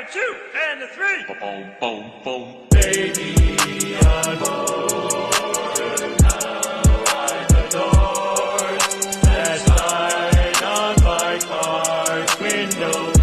the two, and the three. Boom, boom, boom. Baby on board, how I adored. Last night on my car's window.